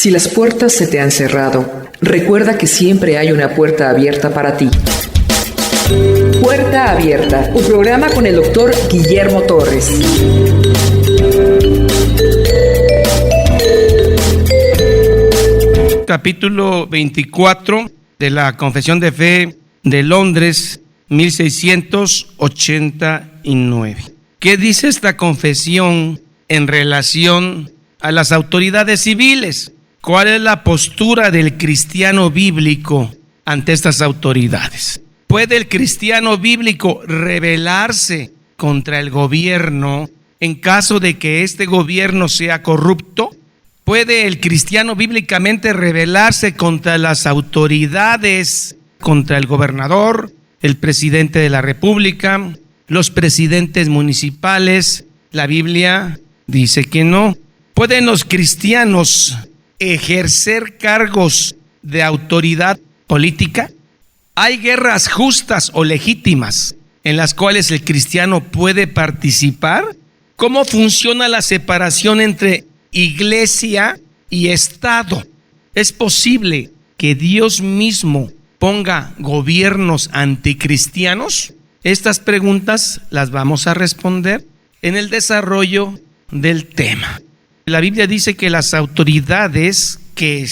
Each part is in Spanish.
Si las puertas se te han cerrado, recuerda que siempre hay una puerta abierta para ti. Puerta Abierta, un programa con el doctor Guillermo Torres. Capítulo 24 de la Confesión de Fe de Londres, 1689. ¿Qué dice esta confesión en relación a las autoridades civiles? ¿Cuál es la postura del cristiano bíblico ante estas autoridades? ¿Puede el cristiano bíblico rebelarse contra el gobierno en caso de que este gobierno sea corrupto? ¿Puede el cristiano bíblicamente rebelarse contra las autoridades, contra el gobernador, el presidente de la República, los presidentes municipales? La Biblia dice que no. ¿Pueden los cristianos ejercer cargos de autoridad política? ¿Hay guerras justas o legítimas en las cuales el cristiano puede participar? ¿Cómo funciona la separación entre iglesia y Estado? ¿Es posible que Dios mismo ponga gobiernos anticristianos? Estas preguntas las vamos a responder en el desarrollo del tema. La Biblia dice que las autoridades que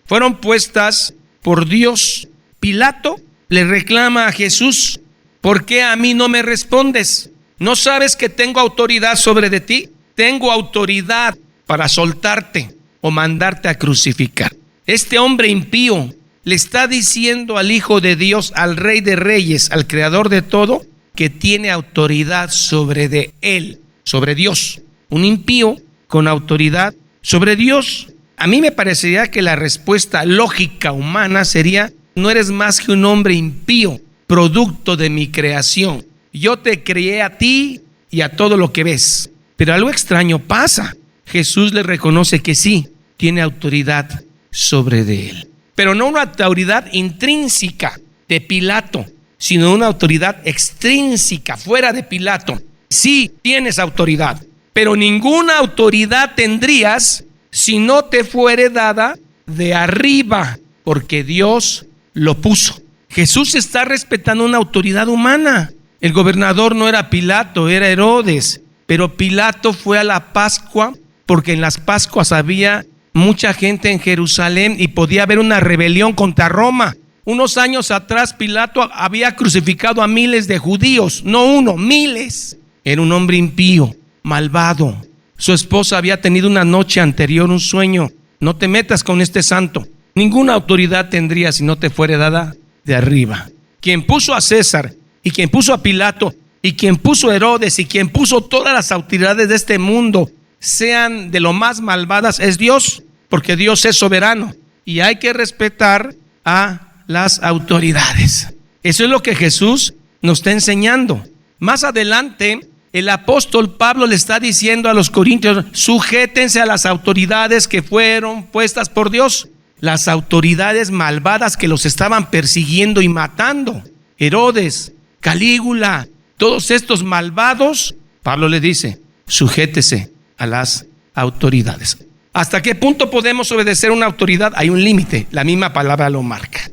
fueron puestas por Dios. Pilato le reclama a Jesús: ¿por qué a mí no me respondes? ¿No sabes que tengo autoridad sobre de ti? Tengo autoridad para soltarte o mandarte a crucificar. Este hombre impío le está diciendo al Hijo de Dios, al Rey de Reyes, al Creador de todo, que tiene autoridad sobre de él, sobre Dios. Un impío con autoridad sobre Dios. A mí me parecería que la respuesta lógica humana sería: no eres más que un hombre impío, producto de mi creación. Yo te creé a ti y a todo lo que ves. Pero algo extraño pasa. Jesús le reconoce que sí, tiene autoridad sobre de él. Pero no una autoridad intrínseca de Pilato, sino una autoridad extrínseca, fuera de Pilato. Sí, tienes autoridad, pero ninguna autoridad tendrías si no te fuere dada de arriba, porque Dios lo puso. Jesús está respetando una autoridad humana. El gobernador no era Pilato, era Herodes. Pero Pilato fue a la Pascua porque en las Pascuas había mucha gente en Jerusalén y podía haber una rebelión contra Roma. Unos años atrás Pilato había crucificado a miles de judíos, no uno, miles. Era un hombre impío, malvado. Su esposa había tenido una noche anterior un sueño: no te metas con este santo. Ninguna autoridad tendría si no te fuera dada de arriba. Quien puso a César y quien puso a Pilato y quien puso a Herodes y quien puso todas las autoridades de este mundo, sean de lo más malvadas, es Dios, porque Dios es soberano y hay que respetar a las autoridades. Eso es lo que Jesús nos está enseñando. Más adelante, el apóstol Pablo le está diciendo a los corintios: sujétense a las autoridades que fueron puestas por Dios. Las autoridades malvadas que los estaban persiguiendo y matando. Herodes, Calígula, todos estos malvados, Pablo le dice: sujétese a las autoridades. ¿Hasta qué punto podemos obedecer una autoridad? Hay un límite, la misma palabra lo marca.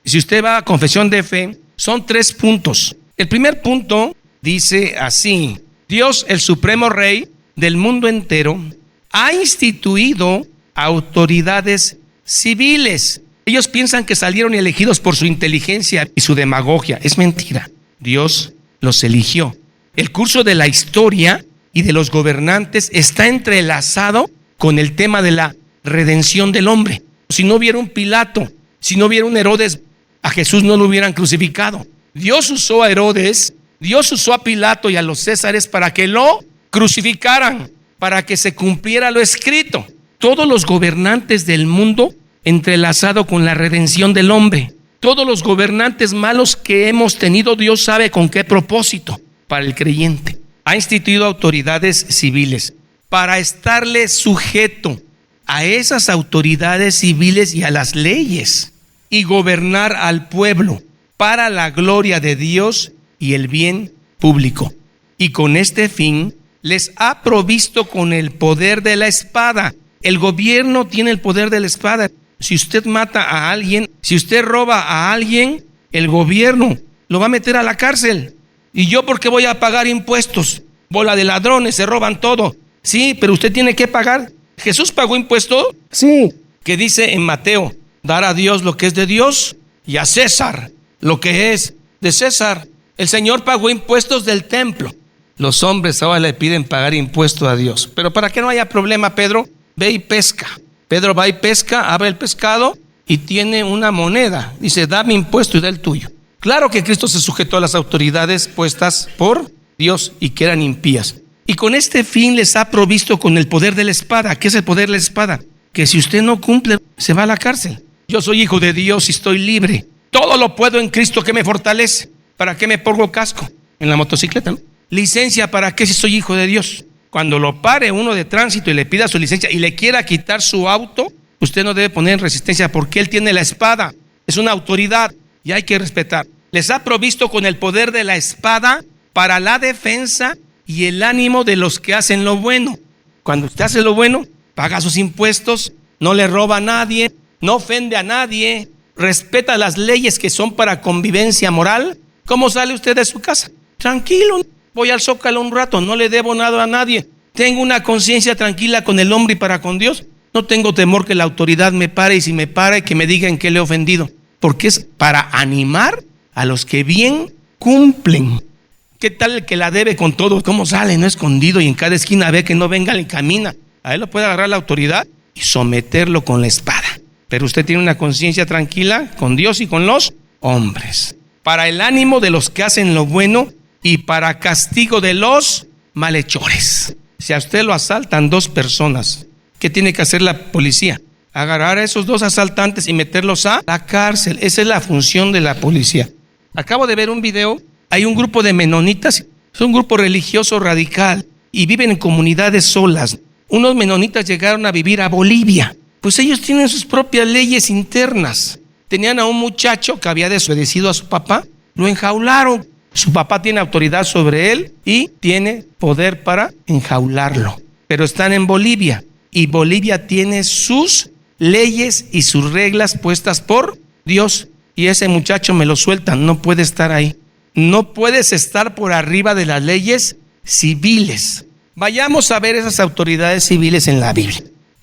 Si usted va a Confesión de Fe, son 3 puntos. El primer punto dice así: Dios, el supremo Rey del mundo entero, ha instituido autoridades civiles. Ellos piensan que salieron elegidos por su inteligencia y su demagogia. Es mentira. Dios los eligió. El curso de la historia y de los gobernantes está entrelazado con el tema de la redención del hombre. Si no hubiera un Pilato, si no hubiera un Herodes, a Jesús no lo hubieran crucificado. Dios usó a Herodes, Dios usó a Pilato y a los Césares para que lo crucificaran, para que se cumpliera lo escrito. Todos los gobernantes del mundo entrelazado con la redención del hombre. Todos los gobernantes malos que hemos tenido, Dios sabe con qué propósito para el creyente. Ha instituido autoridades civiles para estarle sujeto a esas autoridades civiles y a las leyes y gobernar al pueblo para la gloria de Dios y el bien público. Y con este fin les ha provisto con el poder de la espada. El gobierno tiene el poder de la espada. Si usted mata a alguien, si usted roba a alguien, el gobierno lo va a meter a la cárcel. ¿Y yo por qué voy a pagar impuestos? Bola de ladrones, se roban todo. Sí, pero usted tiene que pagar. ¿Jesús pagó impuestos? Sí. ¿Qué dice en Mateo? Dar a Dios lo que es de Dios y a César lo que es de César. El Señor pagó impuestos del templo. Los hombres ahora le piden pagar impuestos a Dios. Pero para que no haya problema, Pedro, ve y pesca. Pedro va y pesca, abre el pescado y tiene una moneda. Dice, dame impuesto y da el tuyo. Claro que Cristo se sujetó a las autoridades puestas por Dios y que eran impías. Y con este fin les ha provisto con el poder de la espada. ¿Qué es el poder de la espada? Que si usted no cumple, se va a la cárcel. Yo soy hijo de Dios y estoy libre. Todo lo puedo en Cristo que me fortalece. ¿Para qué me pongo casco en la motocicleta, no? Licencia, ¿para qué si soy hijo de Dios? Cuando lo pare uno de tránsito y le pida su licencia y le quiera quitar su auto, usted no debe poner en resistencia porque él tiene la espada. Es una autoridad y hay que respetar. Les ha provisto con el poder de la espada para la defensa y el ánimo de los que hacen lo bueno. Cuando usted hace lo bueno, paga sus impuestos, no le roba a nadie, no ofende a nadie, respeta las leyes que son para convivencia moral. ¿Cómo sale usted de su casa? Tranquilo. Voy al Zócalo un rato, no le debo nada a nadie. Tengo una conciencia tranquila con el hombre y para con Dios. No tengo temor que la autoridad me pare y si me para y que me diga en qué le he ofendido. Porque es para animar a los que bien cumplen. ¿Qué tal el que la debe con todos? ¿Cómo sale? No escondido y en cada esquina ve que no venga y camina. A él lo puede agarrar la autoridad y someterlo con la espada. Pero usted tiene una conciencia tranquila con Dios y con los hombres. Para el ánimo de los que hacen lo bueno y para castigo de los malhechores. Si a usted lo asaltan dos personas, ¿qué tiene que hacer la policía? Agarrar a esos dos asaltantes y meterlos a la cárcel. Esa es la función de la policía. Acabo de ver un video. Hay un grupo de menonitas, es un grupo religioso radical y viven en comunidades solas. Unos menonitas llegaron a vivir a Bolivia. Pues ellos tienen sus propias leyes internas. Tenían a un muchacho que había desobedecido a su papá, lo enjaularon. Su papá tiene autoridad sobre él y tiene poder para enjaularlo. Pero están en Bolivia y Bolivia tiene sus leyes y sus reglas puestas por Dios. Y ese muchacho me lo sueltan, no puede estar ahí. No puedes estar por arriba de las leyes civiles. Vayamos a ver esas autoridades civiles en la Biblia.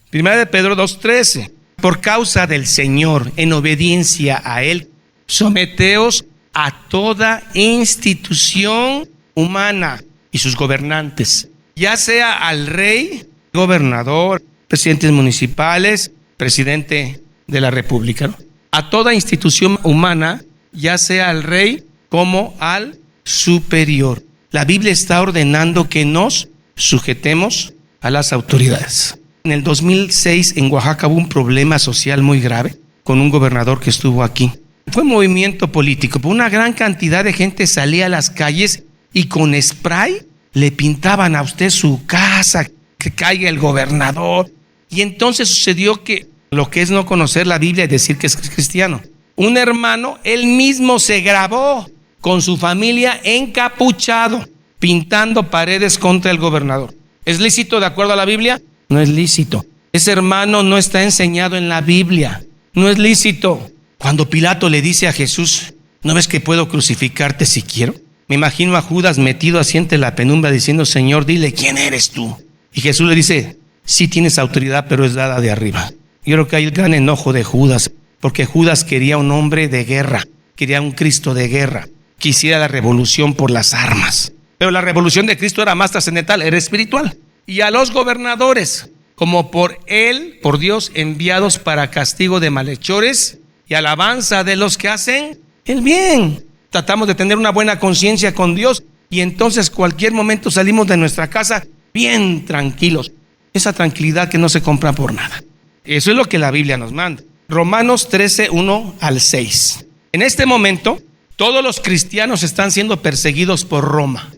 Primera de Pedro 2:13. Por causa del Señor, en obediencia a Él, someteos a toda institución humana y sus gobernantes, ya sea al rey, gobernador, presidentes municipales, presidente de la república, ¿no? A toda institución humana, ya sea al rey como al superior. La Biblia está ordenando que nos sujetemos a las autoridades. En el 2006 en Oaxaca hubo un problema social muy grave con un gobernador que estuvo aquí. Fue un movimiento político, pero una gran cantidad de gente salía a las calles y con spray le pintaban a usted su casa, que caiga el gobernador. Y entonces sucedió que lo que es no conocer la Biblia y decir que es cristiano. Un hermano, él mismo se grabó con su familia encapuchado, pintando paredes contra el gobernador. ¿Es lícito de acuerdo a la Biblia? No es lícito. Ese hermano no está enseñado en la Biblia. No es lícito. Cuando Pilato le dice a Jesús, ¿no ves que puedo crucificarte si quiero? Me imagino a Judas metido así entre la penumbra diciendo, Señor, dile quién eres tú. Y Jesús le dice, sí tienes autoridad, pero es dada de arriba. Yo creo que hay el gran enojo de Judas, porque Judas quería un hombre de guerra, quería un Cristo de guerra, quisiera la revolución por las armas. Pero la revolución de Cristo era más trascendental, era espiritual. Y a los gobernadores, como por Él, por Dios, enviados para castigo de malhechores y alabanza de los que hacen el bien. Tratamos de tener una buena conciencia con Dios y entonces cualquier momento salimos de nuestra casa bien tranquilos. Esa tranquilidad que no se compra por nada. Eso es lo que la Biblia nos manda. Romanos 13, 1 al 6. En este momento, todos los cristianos están siendo perseguidos por Roma.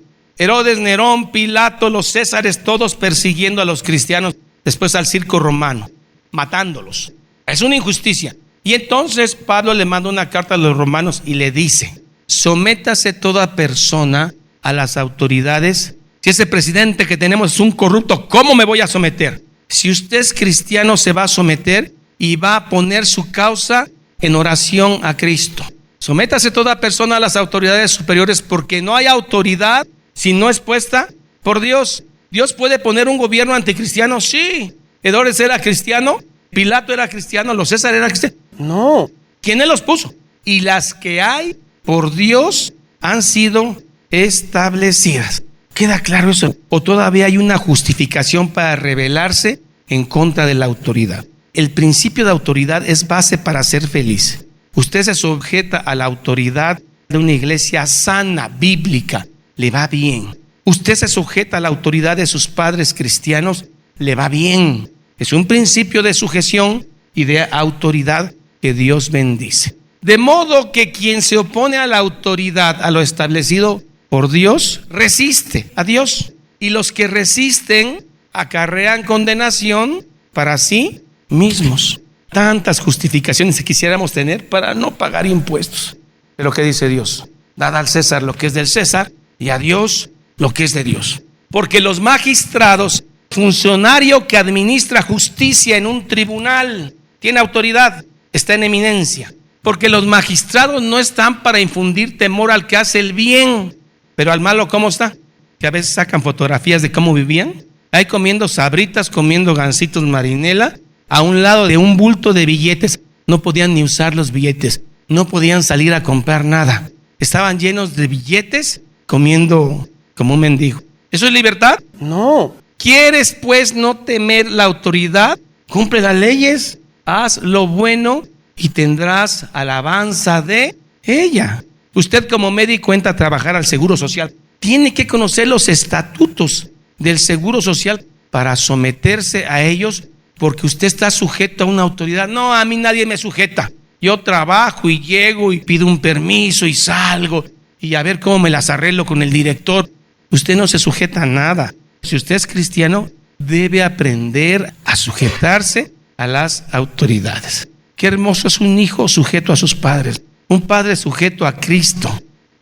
Herodes, Nerón, Pilato, los Césares, todos persiguiendo a los cristianos, después al circo romano, matándolos. Es una injusticia. Y entonces Pablo le manda una carta a los romanos y le dice, sométase toda persona a las autoridades. Si ese presidente que tenemos es un corrupto, ¿cómo me voy a someter? Si usted es cristiano, se va a someter y va a poner su causa en oración a Cristo. Sométase toda persona a las autoridades superiores, porque no hay autoridad si no es puesta por Dios. ¿Dios puede poner un gobierno anticristiano? Sí. ¿Herodes era cristiano? ¿Pilato era cristiano? ¿Los César era cristiano? No. ¿Quién los puso? Y las que hay por Dios han sido establecidas. ¿Queda claro eso? ¿O todavía hay una justificación para rebelarse en contra de la autoridad? El principio de autoridad es base para ser feliz. Usted se sujeta a la autoridad de una iglesia sana, bíblica, le va bien. Usted se sujeta a la autoridad de sus padres cristianos, le va bien. Es un principio de sujeción y de autoridad que Dios bendice. De modo que quien se opone a la autoridad, a lo establecido por Dios, resiste a Dios. Y los que resisten acarrean condenación para sí mismos. Tantas justificaciones que quisiéramos tener para no pagar impuestos. Pero ¿qué dice Dios? Dad al César lo que es del César y a Dios lo que es de Dios. Porque los magistrados, funcionario que administra justicia en un tribunal, tiene autoridad, está en eminencia. Porque los magistrados no están para infundir temor al que hace el bien, pero al malo, ¿cómo está? Que a veces sacan fotografías de cómo vivían, ahí comiendo sabritas, comiendo gansitos marinela, a un lado de un bulto de billetes. No podían ni usar los billetes, no podían salir a comprar nada. Estaban llenos de billetes, comiendo como un mendigo. ¿Eso es libertad? No. ¿Quieres pues no temer la autoridad? Cumple las leyes, haz lo bueno y tendrás alabanza de ella. Usted como médico entra a trabajar al Seguro Social. Tiene que conocer los estatutos del Seguro Social para someterse a ellos, porque usted está sujeto a una autoridad. No, a mí nadie me sujeta. Yo trabajo y llego y pido un permiso y salgo y a ver cómo me las arreglo con el director. Usted no se sujeta a nada. Si usted es cristiano, debe aprender a sujetarse a las autoridades. Qué hermoso es un hijo sujeto a sus padres, un padre sujeto a Cristo,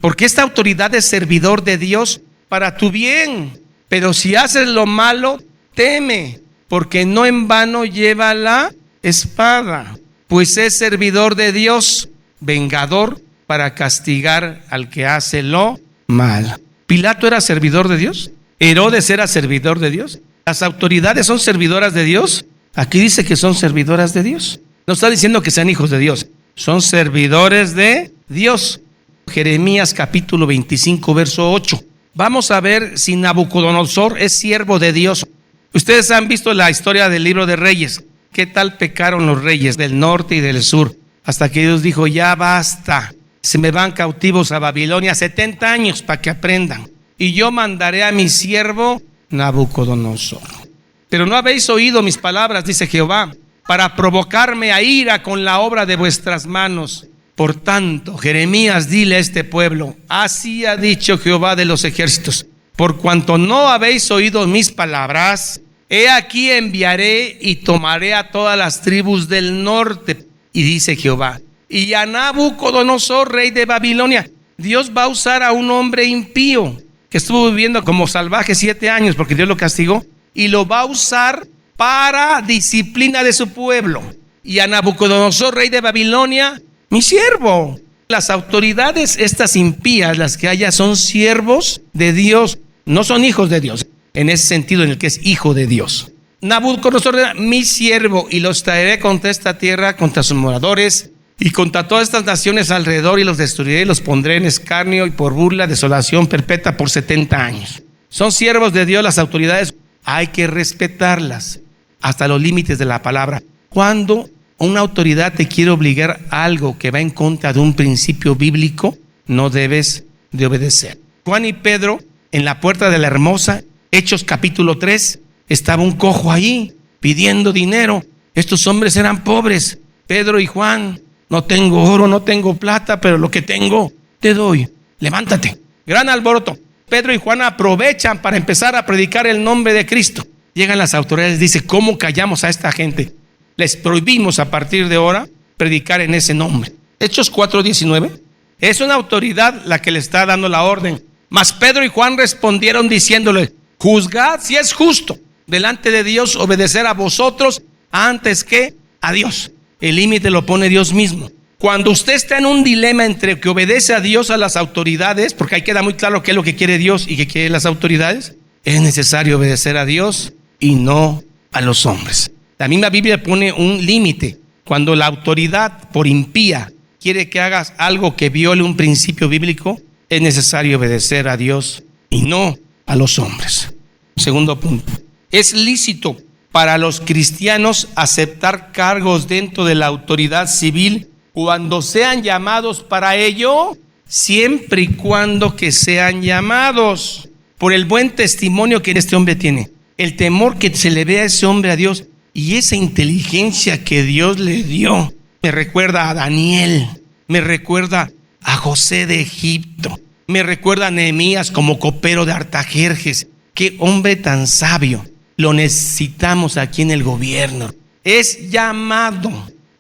porque esta autoridad es servidor de Dios para tu bien. Pero si haces lo malo, teme, porque no en vano lleva la espada, pues es servidor de Dios, vengador para castigar al que hace lo mal. ¿Pilato era servidor de Dios? ¿Herodes era servidor de Dios? ¿Las autoridades son servidoras de Dios? Aquí dice que son servidoras de Dios. No está diciendo que sean hijos de Dios, son servidores de Dios. Jeremías capítulo 25, verso 8. Vamos a ver si Nabucodonosor es siervo de Dios. Ustedes han visto la historia del libro de Reyes. ¿Qué tal pecaron los reyes del norte y del sur? Hasta que Dios dijo, ya basta, se me van cautivos a Babilonia 70 años para que aprendan. Y yo mandaré a mi siervo Nabucodonosor. Pero no habéis oído mis palabras, dice Jehová, para provocarme a ira con la obra de vuestras manos. Por tanto, Jeremías, dile a este pueblo, así ha dicho Jehová de los ejércitos, por cuanto no habéis oído mis palabras, he aquí enviaré y tomaré a todas las tribus del norte. Y dice Jehová, y a Nabucodonosor, rey de Babilonia. Dios va a usar a un hombre impío que estuvo viviendo como salvaje 7 años porque Dios lo castigó, y lo va a usar para disciplina de su pueblo. Y a Nabucodonosor, rey de Babilonia, mi siervo. Las autoridades estas impías, las que haya, son siervos de Dios, no son hijos de Dios, en ese sentido en el que es hijo de Dios. Nabucodonosor era mi siervo, y los traeré contra esta tierra, contra sus moradores y contra todas estas naciones alrededor, y los destruiré y los pondré en escarnio y por burla, desolación perpetua por 70 años. Son siervos de Dios las autoridades, hay que respetarlas hasta los límites de la palabra. Cuando una autoridad te quiere obligar a algo que va en contra de un principio bíblico, no debes de obedecer. Juan y Pedro, en la puerta de la Hermosa, Hechos capítulo 3, estaba un cojo ahí pidiendo dinero. Estos hombres eran pobres, Pedro y Juan. No tengo oro, no tengo plata, pero lo que tengo te doy. Levántate. Gran alboroto. Pedro y Juan aprovechan para empezar a predicar el nombre de Cristo. Llegan las autoridades, dice, ¿cómo callamos a esta gente? Les prohibimos a partir de ahora predicar en ese nombre. Hechos 4:19. Es una autoridad la que le está dando la orden. Mas Pedro y Juan respondieron diciéndole, juzgad si es justo. delante de Dios obedecer a vosotros antes que a Dios. El límite lo pone Dios mismo. Cuando usted está en un dilema entre que obedece a Dios, a las autoridades, porque ahí queda muy claro qué es lo que quiere Dios y qué quieren las autoridades, es necesario obedecer a Dios y no a los hombres. La misma Biblia pone un límite. Cuando la autoridad por impía quiere que hagas algo que viole un principio bíblico, es necesario obedecer a Dios y no a los hombres. Segundo punto. Es lícito para los cristianos aceptar cargos dentro de la autoridad civil cuando sean llamados para ello, siempre y cuando que sean llamados por el buen testimonio que este hombre tiene, el temor que se le ve a ese hombre a Dios y esa inteligencia que Dios le dio. Me recuerda a Daniel, me recuerda a José de Egipto, me recuerda a Nehemías como copero de Artajerjes. Qué hombre tan sabio, lo necesitamos aquí en el gobierno. Es llamado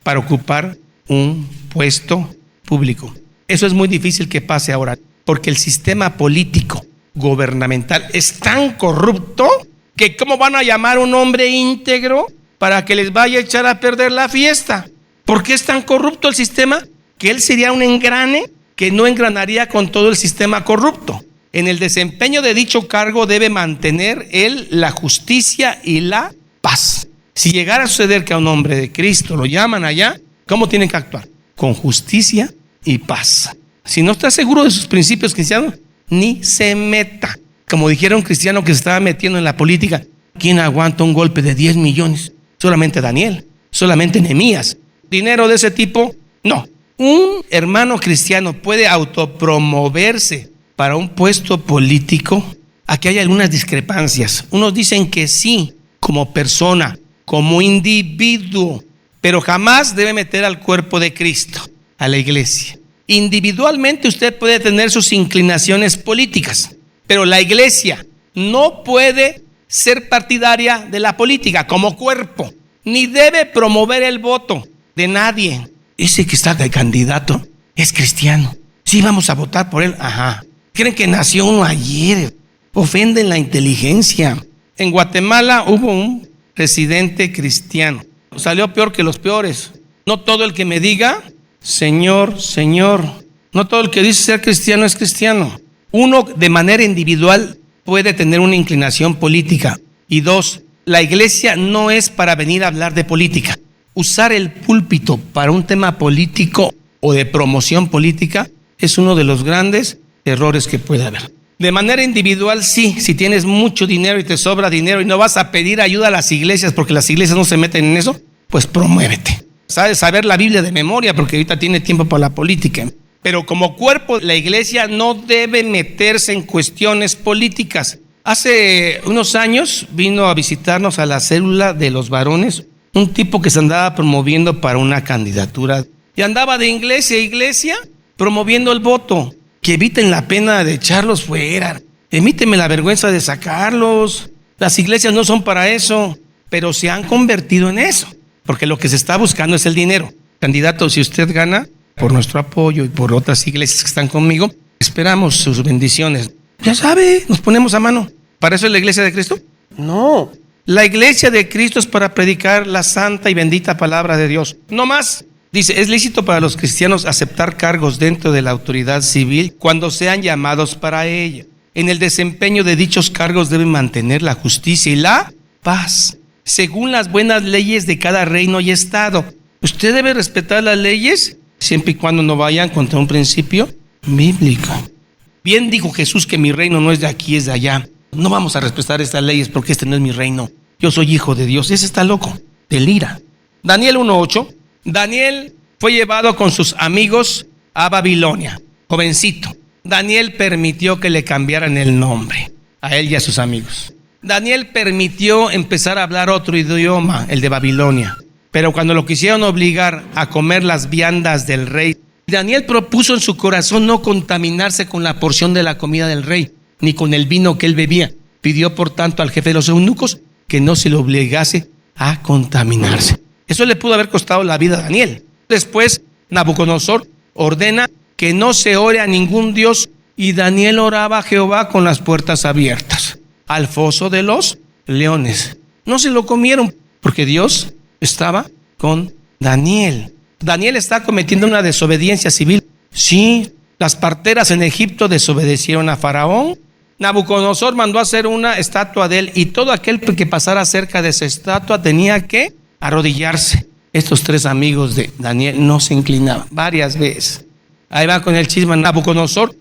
para ocupar un puesto público. Eso es muy difícil que pase ahora, porque el sistema político gubernamental es tan corrupto que ¿cómo van a llamar a un hombre íntegro para que les vaya a echar a perder la fiesta? ¿Por qué es tan corrupto el sistema? Que él sería un engrane que no engranaría con todo el sistema corrupto. En el desempeño de dicho cargo debe mantener él la justicia y la paz. Si llegara a suceder que a un hombre de Cristo lo llaman allá, ¿cómo tienen que actuar? Con justicia y paz. Si no está seguro de sus principios cristianos, ni se meta. Como dijera un cristiano que se estaba metiendo en la política, ¿quién aguanta un golpe de 10 millones? Solamente Daniel, solamente Nehemías. Dinero de ese tipo, no. Un hermano cristiano puede autopromoverse para un puesto político. Aquí hay algunas discrepancias. Unos dicen que sí, como persona, como individuo, pero jamás debe meter al cuerpo de Cristo, a la iglesia. Individualmente usted puede tener sus inclinaciones políticas, pero la iglesia no puede ser partidaria de la política como cuerpo, ni debe promover el voto de nadie. Ese que está de candidato es cristiano. Sí, vamos a votar por él. Ajá. Creen que nació uno ayer. Ofenden la inteligencia. En Guatemala hubo un presidente cristiano. Salió peor que los peores. No todo el que me diga, Señor, Señor. No todo el que dice ser cristiano es cristiano. Uno, de manera individual, puede tener una inclinación política. Y dos, la iglesia no es para venir a hablar de política. Usar el púlpito para un tema político o de promoción política es uno de los grandes errores que puede haber. De manera individual, sí, si tienes mucho dinero y te sobra dinero y no vas a pedir ayuda a las iglesias porque las iglesias no se meten en eso, pues promuévete. Sabes saber la Biblia de memoria porque ahorita tiene tiempo para la política. Pero como cuerpo, la iglesia no debe meterse en cuestiones políticas. Hace unos años vino a visitarnos a la célula de los varones un tipo que se andaba promoviendo para una candidatura y andaba de iglesia a iglesia promoviendo el voto. Que eviten la pena de echarlos fuera, emíteme la vergüenza de sacarlos. Las iglesias no son para eso, pero se han convertido en eso, porque lo que se está buscando es el dinero. Candidato, si usted gana, por nuestro apoyo y por otras iglesias que están conmigo, esperamos sus bendiciones. Ya sabe, nos ponemos a mano. ¿Para eso es la iglesia de Cristo? No. La iglesia de Cristo es para predicar la santa y bendita palabra de Dios. No más. Dice, es lícito para los cristianos aceptar cargos dentro de la autoridad civil cuando sean llamados para ello. En el desempeño de dichos cargos deben mantener la justicia y la paz, según las buenas leyes de cada reino y estado. Usted debe respetar las leyes siempre y cuando no vayan contra un principio bíblico. Bien dijo Jesús que mi reino no es de aquí, es de allá. No vamos a respetar estas leyes porque este no es mi reino. Yo soy hijo de Dios. Ese está loco, delira. Daniel 1:8. Daniel fue llevado con sus amigos a Babilonia, jovencito. Daniel permitió que le cambiaran el nombre a él y a sus amigos. Daniel permitió empezar a hablar otro idioma, el de Babilonia. Pero cuando lo quisieron obligar a comer las viandas del rey, Daniel propuso en su corazón no contaminarse con la porción de la comida del rey, ni con el vino que él bebía. Pidió por tanto al jefe de los eunucos que no se le obligase a contaminarse. Eso le pudo haber costado la vida a Daniel. Después, Nabucodonosor ordena que no se ore a ningún dios y Daniel oraba a Jehová con las puertas abiertas, al foso de los leones. No se lo comieron porque Dios estaba con Daniel. Daniel está cometiendo una desobediencia civil. Sí, las parteras en Egipto desobedecieron a Faraón. Nabucodonosor mandó a hacer una estatua de él y todo aquel que pasara cerca de esa estatua tenía que arrodillarse. Estos 3 amigos de Daniel no se inclinaban varias veces. Ahí va con el chisme Nabucodonosor.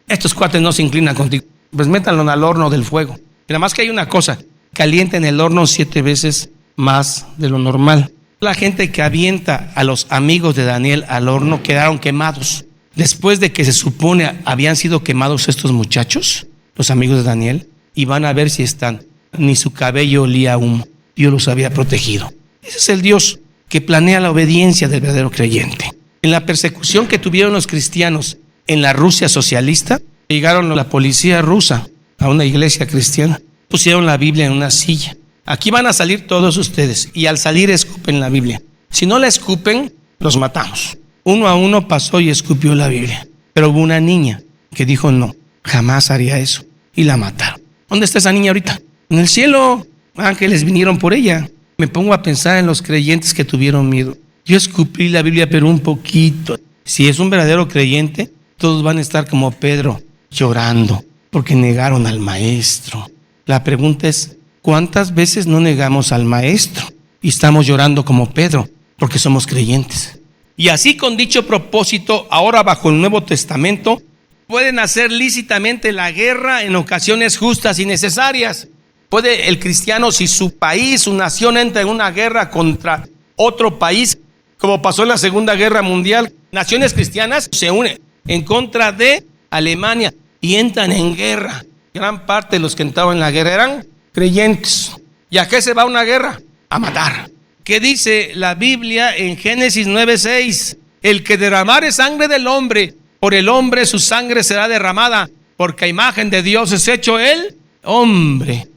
Estos cuates no se inclinan contigo. Pues métanlo al horno del fuego. Y nada más que hay una cosa, calienten el horno 7 veces más de lo normal. La gente que avienta a los amigos de Daniel al horno quedaron quemados. Después de que se supone habían sido quemados estos muchachos, los amigos de Daniel, y van a ver si están. Ni su cabello olía a humo. Dios los había protegido. Ese es el Dios que planea la obediencia del verdadero creyente. En la persecución que tuvieron los cristianos en la Rusia socialista, llegaron la policía rusa a una iglesia cristiana, pusieron la Biblia en una silla. Aquí van a salir todos ustedes y al salir escupen la Biblia. Si no la escupen, los matamos. Uno a uno pasó y escupió la Biblia. Pero hubo una niña que dijo no, jamás haría eso, y la mataron. ¿Dónde está esa niña ahorita? En el cielo. Ángeles vinieron por ella. Me pongo a pensar en los creyentes que tuvieron miedo. Yo escupí la Biblia, pero un poquito. Si es un verdadero creyente, todos van a estar como Pedro, llorando, porque negaron al maestro. La pregunta es, ¿cuántas veces no negamos al maestro? Y estamos llorando como Pedro, porque somos creyentes. Y así con dicho propósito, ahora bajo el Nuevo Testamento, pueden hacer lícitamente la guerra en ocasiones justas y necesarias. Puede el cristiano, si su país, su nación entra en una guerra contra otro país, como pasó en la Segunda Guerra Mundial, naciones cristianas se unen en contra de Alemania y entran en guerra. Gran parte de los que entraban en la guerra eran creyentes. ¿Y a qué se va una guerra? A matar. ¿Qué dice la Biblia en Génesis 9:6? El que derramare sangre del hombre, por el hombre su sangre será derramada, porque a imagen de Dios es hecho el hombre.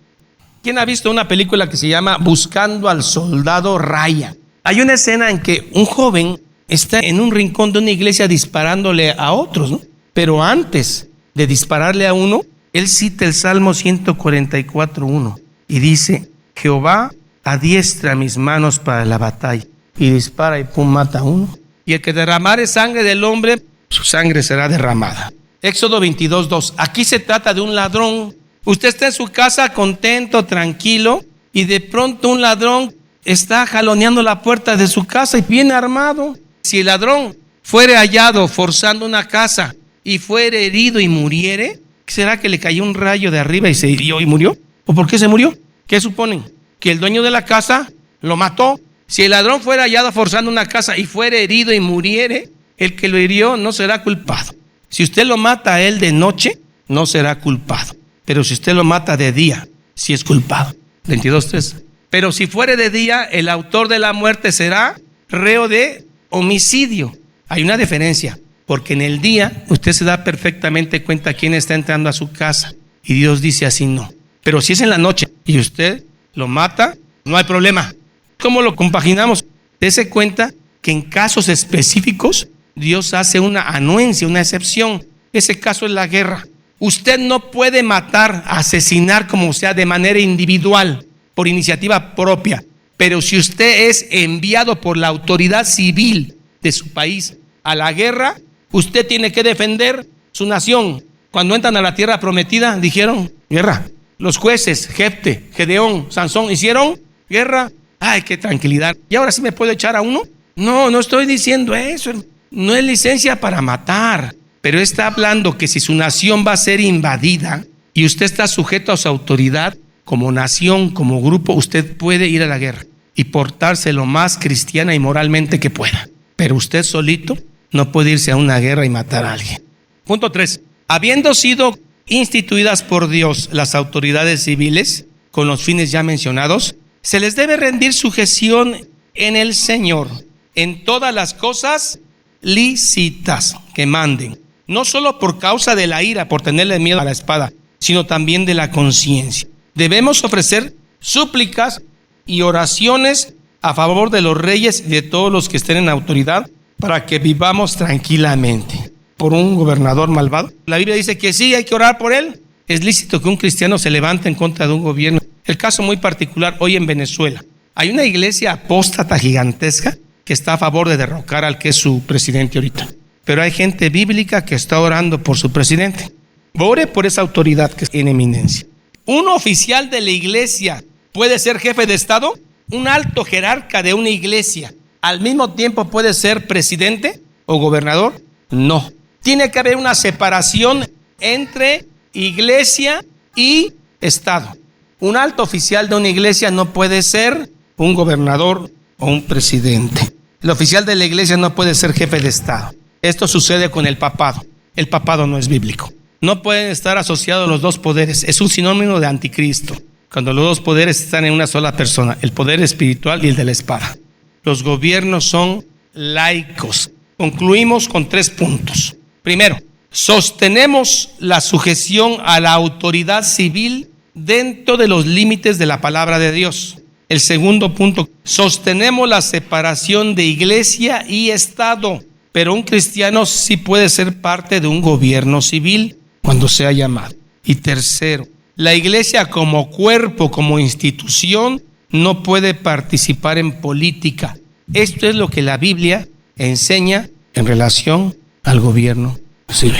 ¿Quién ha visto una película que se llama Buscando al Soldado Ryan? Hay una escena en que un joven está en un rincón de una iglesia disparándole a otros, ¿no? Pero antes de dispararle a uno, él cita el Salmo 144:1 y dice: Jehová adiestra mis manos para la batalla, y dispara y pum, mata a uno. Y el que derramare sangre del hombre, su sangre será derramada. Éxodo 22:2. Aquí se trata de un ladrón. Usted está en su casa contento, tranquilo, y de pronto un ladrón está jaloneando la puerta de su casa y viene armado. Si el ladrón fuere hallado forzando una casa y fuere herido y muriere, ¿será que le cayó un rayo de arriba y se hirió y murió? ¿O por qué se murió? ¿Qué suponen? ¿Que el dueño de la casa lo mató? Si el ladrón fuera hallado forzando una casa y fuere herido y muriere, el que lo hirió no será culpado. Si usted lo mata a él de noche, no será culpado. Pero si usted lo mata de día, sí es culpado. 22:3. Pero si fuere de día, el autor de la muerte será reo de homicidio. Hay una diferencia, porque en el día usted se da perfectamente cuenta quién está entrando a su casa y Dios dice así no. Pero si es en la noche y usted lo mata, no hay problema. ¿Cómo lo compaginamos? Dese cuenta que en casos específicos Dios hace una anuencia, una excepción. Ese caso es la guerra. Usted no puede matar, asesinar como sea de manera individual, por iniciativa propia. Pero si usted es enviado por la autoridad civil de su país a la guerra, usted tiene que defender su nación. Cuando entran a la tierra prometida, dijeron guerra. Los jueces, Jefte, Gedeón, Sansón, hicieron guerra. Ay, qué tranquilidad. ¿Y ahora sí me puedo echar a uno? No, no estoy diciendo eso. No es licencia para matar. Pero está hablando que si su nación va a ser invadida y usted está sujeto a su autoridad, como nación, como grupo, usted puede ir a la guerra y portarse lo más cristiana y moralmente que pueda. Pero usted solito no puede irse a una guerra y matar a alguien. Punto 3. Habiendo sido instituidas por Dios las autoridades civiles, con los fines ya mencionados, se les debe rendir sujeción en el Señor, en todas las cosas lícitas que manden. No solo por causa de la ira, por tenerle miedo a la espada, sino también de la conciencia. Debemos ofrecer súplicas y oraciones a favor de los reyes y de todos los que estén en autoridad para que vivamos tranquilamente. Por un gobernador malvado, la Biblia dice que sí, hay que orar por él. Es lícito que un cristiano se levante en contra de un gobierno El caso muy particular hoy en Venezuela. Hay una iglesia apóstata gigantesca que está a favor de derrocar al que es su presidente ahorita. Pero hay gente bíblica que está orando por su presidente. Ore por esa autoridad que es en eminencia. ¿Un oficial de la iglesia puede ser jefe de Estado? ¿Un alto jerarca de una iglesia al mismo tiempo puede ser presidente o gobernador? No. Tiene que haber una separación entre iglesia y Estado. Un alto oficial de una iglesia no puede ser un gobernador o un presidente. El oficial de la iglesia no puede ser jefe de Estado. Esto sucede con el papado. El papado no es bíblico. No pueden estar asociados los dos poderes. Es un sinónimo de anticristo. Cuando los dos poderes están en una sola persona, el poder espiritual y el de la espada. Los gobiernos son laicos. Concluimos con 3 puntos. Primero, sostenemos la sujeción a la autoridad civil dentro de los límites de la palabra de Dios. El segundo punto, sostenemos la separación de iglesia y Estado, pero un cristiano sí puede ser parte de un gobierno civil cuando sea llamado. Y tercero, la iglesia como cuerpo, como institución, no puede participar en política. Esto es lo que la Biblia enseña en relación al gobierno civil.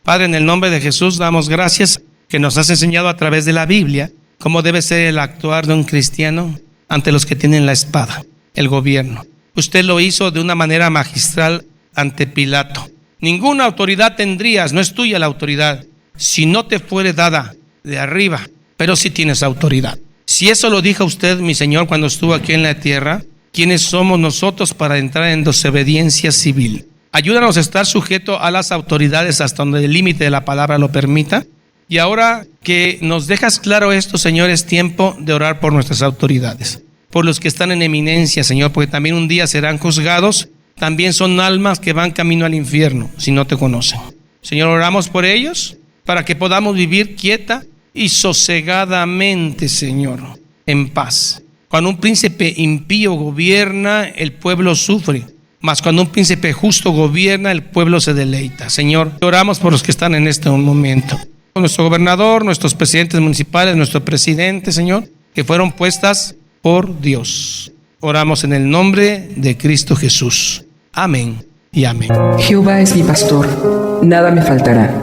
Padre, en el nombre de Jesús damos gracias que nos has enseñado a través de la Biblia cómo debe ser el actuar de un cristiano ante los que tienen la espada, el gobierno. Usted lo hizo de una manera magistral ante Pilato. Ninguna autoridad tendrías, no es tuya la autoridad, si no te fuere dada de arriba, pero sí tienes autoridad. Si eso lo dijo usted, mi Señor, cuando estuvo aquí en la tierra, ¿quiénes somos nosotros para entrar en desobediencia civil? Ayúdanos a estar sujetos a las autoridades hasta donde el límite de la palabra lo permita. Y ahora que nos dejas claro esto, Señor, es tiempo de orar por nuestras autoridades, por los que están en eminencia, Señor, porque también un día serán juzgados. También son almas que van camino al infierno si no te conocen. Señor, oramos por ellos para que podamos vivir quieta y sosegadamente, Señor, en paz. Cuando un príncipe impío gobierna, el pueblo sufre. Mas cuando un príncipe justo gobierna, el pueblo se deleita. Señor, oramos por los que están en este momento. Nuestro gobernador, nuestros presidentes municipales, nuestro presidente, Señor, que fueron puestas por Dios. Oramos en el nombre de Cristo Jesús. Amén y amén. Jehová es mi pastor, nada me faltará.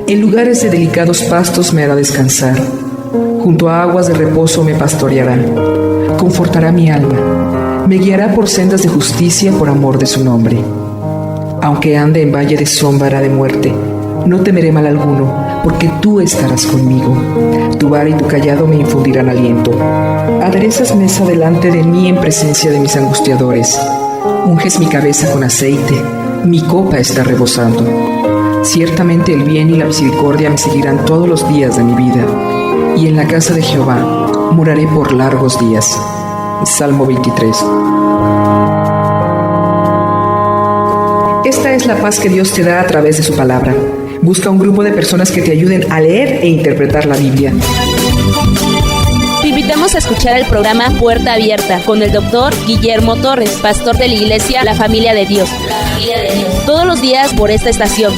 En lugares de delicados pastos me hará descansar. Junto a aguas de reposo me pastoreará. Confortará mi alma. Me guiará por sendas de justicia por amor de su nombre. Aunque ande en valle de sombra de muerte, no temeré mal alguno, porque tú estarás conmigo. Tu vara y tu cayado me infundirán aliento. Aderezas mesa delante de mí en presencia de mis angustiadores. Unges mi cabeza con aceite, mi copa está rebosando. Ciertamente el bien y la misericordia me seguirán todos los días de mi vida, y en la casa de Jehová moraré por largos días. Salmo 23. Esta es la paz que Dios te da a través de su palabra. Busca un grupo de personas que te ayuden a leer e interpretar la Biblia. Te invitamos a escuchar el programa Puerta Abierta con el doctor Guillermo Torres, pastor de la iglesia La Familia de Dios. Todos los días por esta estación.